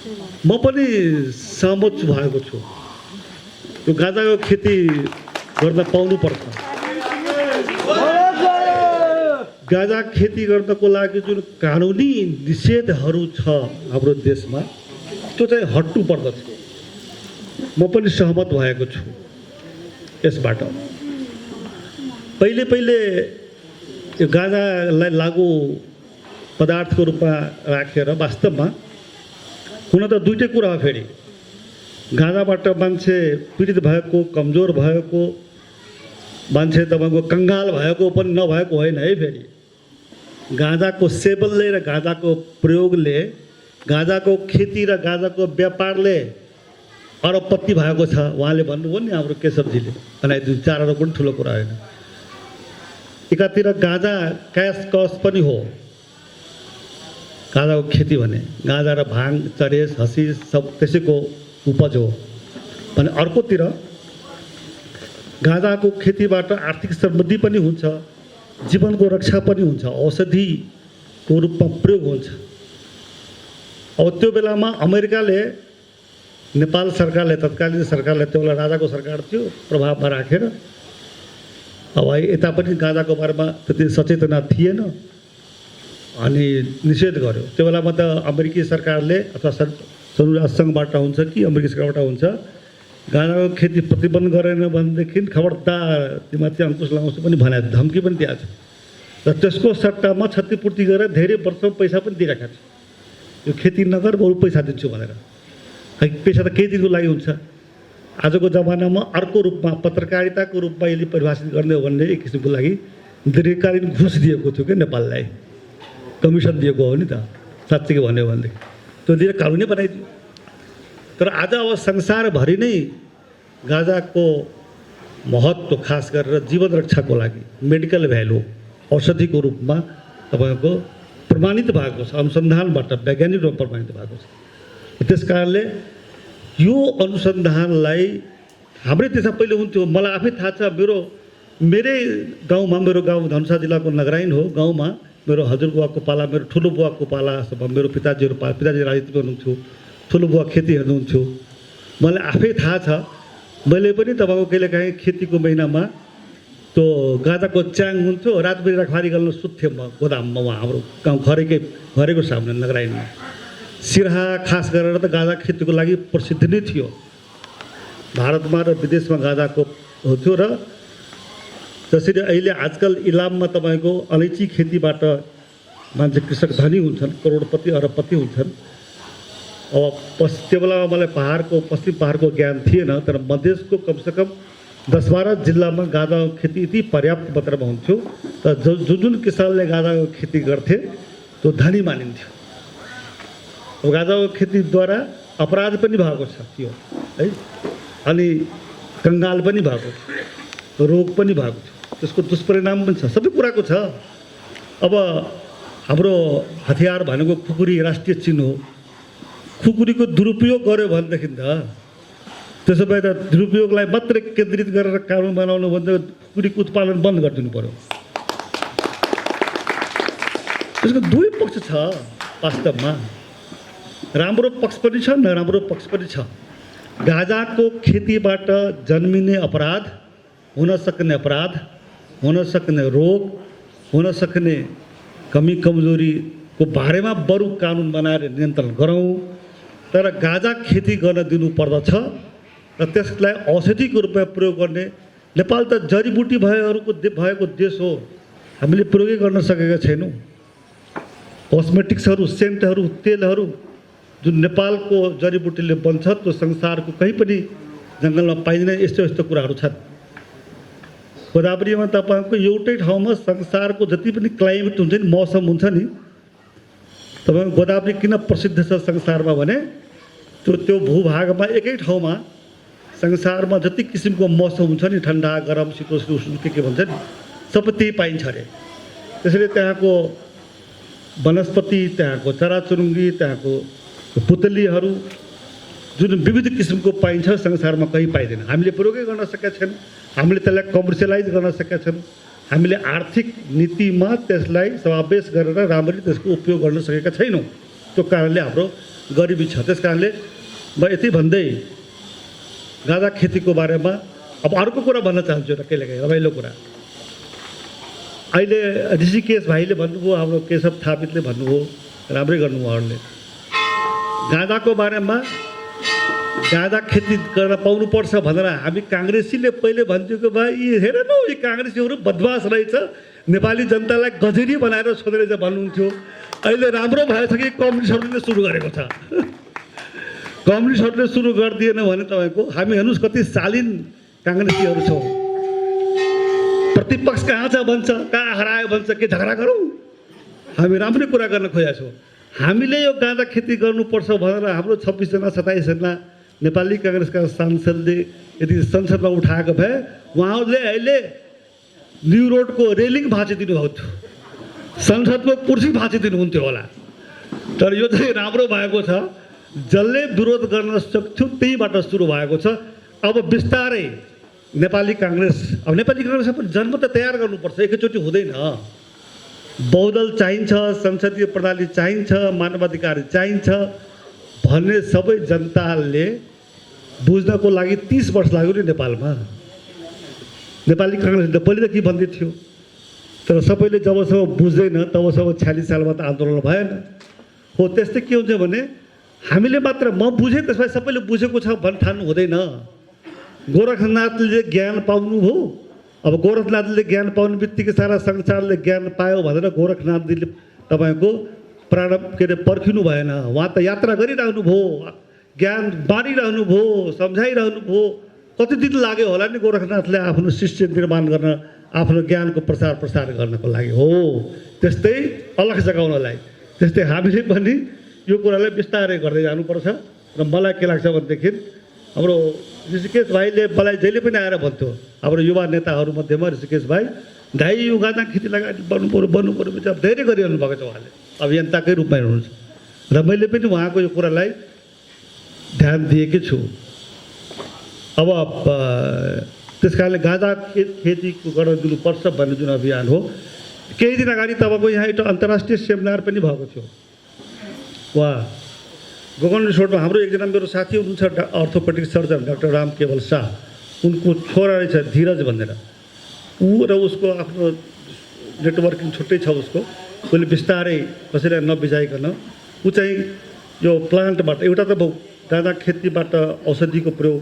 म पनि सहमत भएको छु। यो गाँजाको खेती गर्न पाउनुपर्छ। गाँजा खेती गर्नको लागि जुन कानुनी निषेधहरू छ हाम्रो देशमा त्यो चाहिँ हट्नु पर्दछ। म पनि सहमत भएको छु यसबाट। पहिले पहिले यो गाँजालाई लागु पदार्थको रूपमा राखेर वास्तवमा हुन त दुईटै कुरा हो। फेरि गाँजाबाट मान्छे पीडित भएको, कमजोर भएको, मान्छे तपाईँको कङ्गाल भएको पनि नभएको होइन है। फेरि गाँजाको सेवनले र गाँजाको प्रयोगले, गाँजाको खेती र गाँजाको व्यापारले अरबपति भएको छ। उहाँले भन्नुभयो नि हाम्रो केशवजीले बनाइदिनु, 4 अरब पनि ठुलो कुरा होइन। एकातिर गाँजा क्यास कस पनि हो गाँजाको खेती भने, गाँजा र भाङ, चरेस, हसिस सब त्यसैको उपज हो भने, अर्कोतिर गाँजाको खेतीबाट आर्थिक समृद्धि पनि हुन्छ, जीवनको रक्षा पनि हुन्छ, औषधिको रूपमा प्रयोग हुन्छ। अब त्यो बेलामा अमेरिकाले, नेपाल सरकारले, तत्कालीन सरकारले, त्यो बेला राजाको सरकार थियो, प्रभावमा राखेर अब यता पनि गाँजाको बारेमा त्यति सचेतना थिएन अनि निषेध गर्यो। त्यो बेलामा त अमेरिकी सरकारले अथवा संयुक्त राष्ट्रसङ्घबाट हुन्छ कि अमेरिकी सरकारबाट हुन्छ, गाँजाको खेती प्रतिबन्ध गरेन भनेदेखि खबरदार तिमीमाथि अङ्कुश लगाउँछु पनि भने धम्की पनि दिएको छ। र त्यसको सट्टामा क्षतिपूर्ति गरेर धेरै वर्षमा पैसा पनि दिइरहेका छ। यो खेती नगर बरु पैसा दिन्छु भनेर। पैसा त केही दिनको लागि हुन्छ। आजको जमानामा अर्को रूपमा पत्रकारिताको रूपमा यसले परिभाषित गर्ने हो भने एक किसिमको लागि दीर्घकालीन घुस दिएको थियो क्या नेपाललाई, कमिसन दिएको हो नि त साँच्चै भन्यो भनेदेखि, त्यो दिएर कानुनै बनाइदियो। तर आज अब संसारभरि नै गाँजाको महत्त्व खास गरेर जीवन रक्षाको लागि मेडिकल भ्यालु औषधिको रूपमा तपाईँको प्रमाणित भएको छ, अनुसन्धानबाट वैज्ञानिक रूपमा प्रमाणित भएको छ। त्यस कारणले यो अनुसन्धानलाई हाम्रै देशमा पहिले हुन्थ्यो। मलाई आफै थाहा छ, मेरै गाउँमा, मेरो गाउँ धनुषा जिल्लाको नगराइन हो, गाउँमा मेरो हजुरबुवाको पाला, मेरो ठुलो बुवाको पालासम्म मेरो पिताजी राजनीति गर्नुहुन्थ्यो, ठुलो बुवा खेती हेर्नुहुन्थ्यो। मलाई आफै थाहा छ, मैले पनि तपाईँको कहिलेकाहीँ खेतीको महिनामा त्यो गाँजाको च्याङ हुन्थ्यो, रातभरि रखवारी गर्न सुत्थेँ म गोदाममा, उहाँ हाम्रो गाउँ घरेको सामने नगराइनमा। सिराहा खास गरेर त गाँजा खेतीको लागि प्रसिद्ध नै थियो। भारतमा र विदेशमा गाँजाको हुन्थ्यो। र जसरी अहिले आजकल इलाममा तपाईँको अलैँची खेतीबाट मान्छे कृषक धनी हुन्छन्, करोडपति अरबपति हुन्छन्। अब त्यो बेलामा मलाई पश्चिम पहाडको ज्ञान थिएन, तर मधेसको कमसेकम 10-12 जिल्लामा गाँजाको खेती यति पर्याप्त मात्रामा हुन्थ्यो त जुन किसानले गाँजाको खेती गर्थे त्यो धनी मानिन्थ्यो। अब गाँजाको खेतीद्वारा अपराध पनि भएको छ त्यो है, अनि कङ्गाल पनि भएको छ, रोग पनि भएको छ, त्यसको दुष्परिणाम पनि छ, सबै कुराको छ। अब हाम्रो हतियार भनेको खुकुरी राष्ट्रिय चिन्ह हो। खुकुरीको दुरुपयोग गर्यो भनेदेखि त त्यसो भए त दुरुपयोगलाई मात्रै केन्द्रित गरेर कानुन बनाउनु भने खुकुरीको उत्पादन बन्द गरिदिनु पर्यो। त्यसको दुई पक्ष छ वास्तवमा, राम्रो पक्ष पनि छ, नराम्रो पक्ष पनि छ। गाँजाको खेतीबाट जन्मिने अपराध, हुन सक्ने अपराध, हुन सक्ने रोग, हुन सक्ने कमी कमजोरीको बारेमा बरु कानुन बनाएर नियन्त्रण गरौँ। तर गाँजा खेती गर्न दिनुपर्दछ र त्यसलाई औषधिको रूपमा प्रयोग गर्ने। नेपाल त जडीबुटी भएको देश हो, हामीले प्रयोगै गर्न सकेका छैनौँ। कस्मेटिक्सहरू, सेन्टहरू, तेलहरू जुन नेपालको जडीबुटीले बन्छ त्यो संसारको कहीँ पनि जङ्गलमा पाइँदैन। यस्तो कुराहरू छन्। गोदावरीमा तपाईँको एउटै ठाउँमा संसारको जति पनि क्लाइमेट हुन्छ नि, मौसम हुन्छ नि, तपाईँको गोदावरी किन प्रसिद्ध छ संसारमा भने त्यो भूभागमा एकै ठाउँमा संसारमा जति किसिमको मौसम हुन्छ नि, ठन्डा गरम शीतोष्ण के भन्छ नि, सबै त्यही पाइन्छ अरे। त्यसैले त्यहाँको वनस्पति, त्यहाँको चराचुरुङ्गी, त्यहाँको पुतलीहरू जुन विविध किसिमको पाइन्छ संसारमा कहीँ पाइँदैन। हामीले प्रयोगै गर्न सकेका छैनौँ, हामीले त्यसलाई कमर्सियलाइज गर्न सकेका छैनौँ, हामीले आर्थिक नीतिमा त्यसलाई समावेश गरेर राम्ररी त्यसको उपयोग गर्न सकेका छैनौँ। त्यो कारणले हाम्रो गरिबी छ। त्यस कारणले म यति भन्दै गाँजा खेतीको बारेमा अब अर्को कुरा भन्न चाहन्छु, एउटा कहिलेकाहीँ रमाइलो कुरा। अहिले ऋषिकेश भाइले भन्नुभयो, हाम्रो केशव थापितले भन्नुभयो, राम्रै गर्नुभयो उहाँहरूले। गाँजाको बारेमा गाँजा खेती गर्न पाउनुपर्छ भनेर हामी काङ्ग्रेसीले पहिले भन्थ्यो कि भाइ यी हेर न यी काङ्ग्रेसीहरू बदमास रहेछ, नेपाली जनतालाई गजेरी बनाएर छोडेर भन्नुहुन्थ्यो। अहिले राम्रो भएछ कि कम्युनिस्टहरूले सुरु गरेको छ। कम्युनिस्टहरूले सुरु गरिदिएन भने तपाईँको हामी हेर्नुहोस् कति शालीन काङ्ग्रेसीहरू छौँ। प्रतिपक्ष कहाँ छ भन्छ, कहाँ हरायो भन्छ, के झगडा गरौँ? हामी राम्रै कुरा गर्न खोजेका छौँ। हामीले यो गाँजा खेती गर्नुपर्छ भनेर हाम्रो 26 जना 27 जना नेपाली काङ्ग्रेसका सांसदले यदि संसदमा उठाएको भए उहाँहरूले अहिले न्यू रोडको रेलिङ भाँचिदिनु भएको थियो, संसदको कुर्सी भाँचिदिनुहुन्थ्यो होला। तर यो चाहिँ राम्रो भएको छ, जसले विरोध गर्न सक्थ्यो त्यहीबाट सुरु भएको छ। अब बिस्तारै नेपाली काङ्ग्रेस पनि जन्म त तयार गर्नुपर्छ, एकैचोटि हुँदैन। बहुदल चाहिन्छ, संसदीय प्रणाली चाहिन्छ, मानवाधिकार चाहिन्छ भन्ने सबै जनताले बुझ्नको लागि 30 वर्ष लाग्यो नि नेपालमा। नेपाली काङ्ग्रेसले पहिले त के भन्दै थियो, तर सबैले जबसम्म बुझ्दैन तबसम्म 46 सालमा त आन्दोलन भएन। हो त्यस्तै के हुन्छ भने हामीले मात्र म बुझेँ त्यसमा सबैले बुझेको छ भन्ने ठान्नु हुँदैन। गोरखनाथले ज्ञान पाउनुभयो, अब गोरखनाथले ज्ञान पाउने बित्तिकै सारा संसारले ज्ञान पायो भनेर गोरखनाथजीले तपाईँको प्रारम्भ के अरे पर्खिनु भएन। उहाँ त यात्रा गरिरहनु भयो, ज्ञान बाँडिरहनु भयो, सम्झाइरहनु भयो। कति दिन लाग्यो होला नि गोरखनाथले आफ्नो शिष्य निर्माण गर्न, आफ्नो ज्ञानको प्रसार गर्नको लागि। हो त्यस्तै अलग जगाउनलाई, त्यस्तै हामीले पनि यो कुरालाई बिस्तारै गर्दै जानुपर्छ। र मलाई के लाग्छ भनेदेखि हाम्रो ऋषिकेश भाइले मलाई जहिले पनि आएर भन्थ्यो, हाम्रो युवा नेताहरूमध्येमा ऋषिकेश भाइ दाइ यो गाँजा खेती लगाएर बन्नु पऱ्यो चाहिँ धेरै गरिरहनु भएको छ। उहाँले अभियन्ताकै रूपमा हुनुहुन्छ र मैले पनि उहाँको यो कुरालाई ध्यान दिएकै छु। अब त्यस कारणले गाँजा खेती गर्न दिनुपर्छ भन्ने जुन अभियान हो, केही दिन अगाडि तपाईँको यहाँ एउटा अन्तर्राष्ट्रिय सेमिनार पनि भएको थियो। उहाँ गोकर्ण रिसोर्टमा हाम्रो एकजना मेरो साथी हुनुहुन्छ अर्थोपेडिक सर्जन डाक्टर राम केवल शाह, उनको छोरा रहेछ धीरज भनेर। ऊ र उसको आफ्नो नेटवर्किङ छुट्टै छ उसको। उसले बिस्तारै कसैलाई नबिजाइकन ऊ चाहिँ यो प्लान्टबाट एउटा त गाँजा खेतीबाट औषधिको प्रयोग,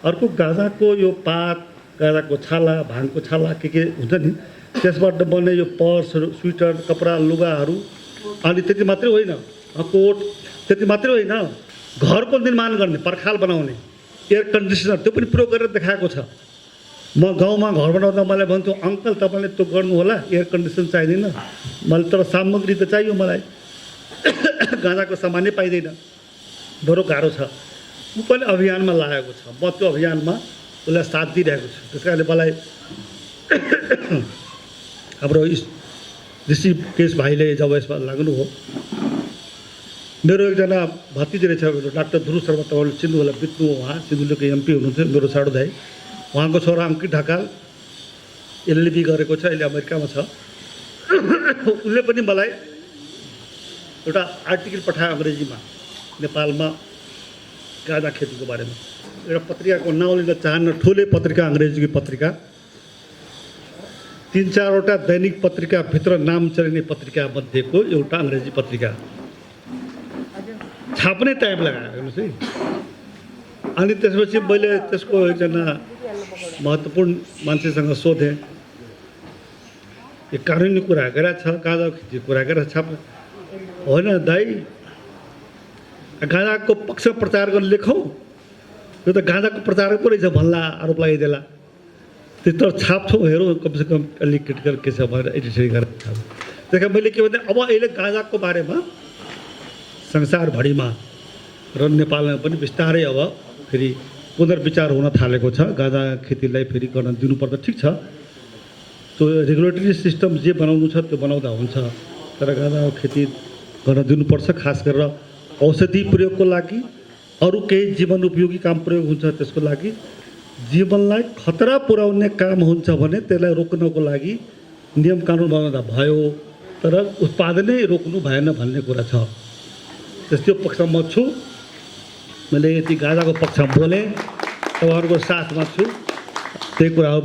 अर्को गाँजाको यो पात, गाँजाको छाला, भाङको छाला के हुन्छ नि, त्यसबाट बन्ने यो पर्सहरू, स्वेटर, कपडा, लुगाहरू, अनि त्यति मात्रै होइन, कोट, त्यति मात्रै होइन, घरको निर्माण गर्ने, पर्खाल बनाउने, एयर कन्डिसनर त्यो पनि प्रयोग गरेर देखाएको छ। म गाउँमा घर बनाउँदा मलाई भन्थ्यो अङ्कल तपाईँले त्यो गर्नु होला, एयर कन्डिसन चाहिँदैन मलाई, तर सामग्री त चाहियो मलाई, गाँजाको सामानै पाइँदैन, बरु गाह्रो छ। ऊ पनि अभियानमा लागेको छ, म त्यो अभियानमा उसलाई साथ दिइरहेको छु। त्यस कारणले मलाई हाम्रो ऋषिकेश भाइले जब यसमा लाग्नुभयो, मेरो एकजना भतिजी रहेछ मेरो डाक्टर ध्रुव शर्मा, तपाईँले चिन्नु होला, बित्नु उहाँ सिन्धुलीको एमपी हुनुहुन्थ्यो, मेरो साडो दाइ। उहाँको छोरा अङ्कित ढकाल एलएलबी गरेको छ, अहिले अमेरिकामा छ। उसले पनि मलाई एउटा आर्टिकल पठायो अङ्ग्रेजीमा, नेपालमा गाँजा खेतीको बारेमा। एउटा पत्रिकाको नाउँ लिन चाहन्न, ठुलै पत्रिका, अङ्ग्रेजीको पत्रिका, 3-4वटा दैनिक पत्रिकाभित्र नाम चलिने पत्रिका मध्येको एउटा अङ्ग्रेजी पत्रिका। छाप्नै टाइम लगायो हेर्नुहोस् है। अनि त्यसपछि मैले त्यसको एकजना महत्त्वपूर्ण मान्छेसँग सोधेँ, यो कानुनी कुरा गरेर छ, गाँजा खेती कुरा गरेर छाप होइन दाइ, गाँजाको पक्ष प्रचार गर्न लेखौँ, यो त गाँजाको प्रचार पो रहेछ भन्ला, आरोप लगाइदेला, त्यत्रो छाप्छौँ हेरौँ कमसेकम अलिक क्रिटिकल के छ भनेर एडिसन गरेर छाप। त्यस कारण मैले के भने अब अहिले गाँजाको बारेमा संसारभरिमा र नेपालमा पनि बिस्तारै अब फेरि पुनर्विचार हुन थालेको छ। गाँजा खेतीलाई फेरि गर्न दिनुपर्दा ठिक छ, त्यो रेगुलेटरी सिस्टम जे बनाउनु छ त्यो बनाउँदा हुन्छ, तर गाँजा खेती गर्न दिनुपर्छ। खास गरेर औषधि प्रयोगको लागि, अरू केही जीवन उपयोगी काम प्रयोग हुन्छ त्यसको लागि, जीवनलाई खतरा पुर्याउने काम हुन्छ भने त्यसलाई रोक्नको लागि नियम कानुन बनाउँदा भयो, तर उत्पादनै रोक्नु भएन भन्ने कुरा छ। त्यो पक्षमा म छु। मैले यति गाजाको पक्षमा बोलेँ, तपाईँहरूको साथमा छु। त्यही कुरा हो।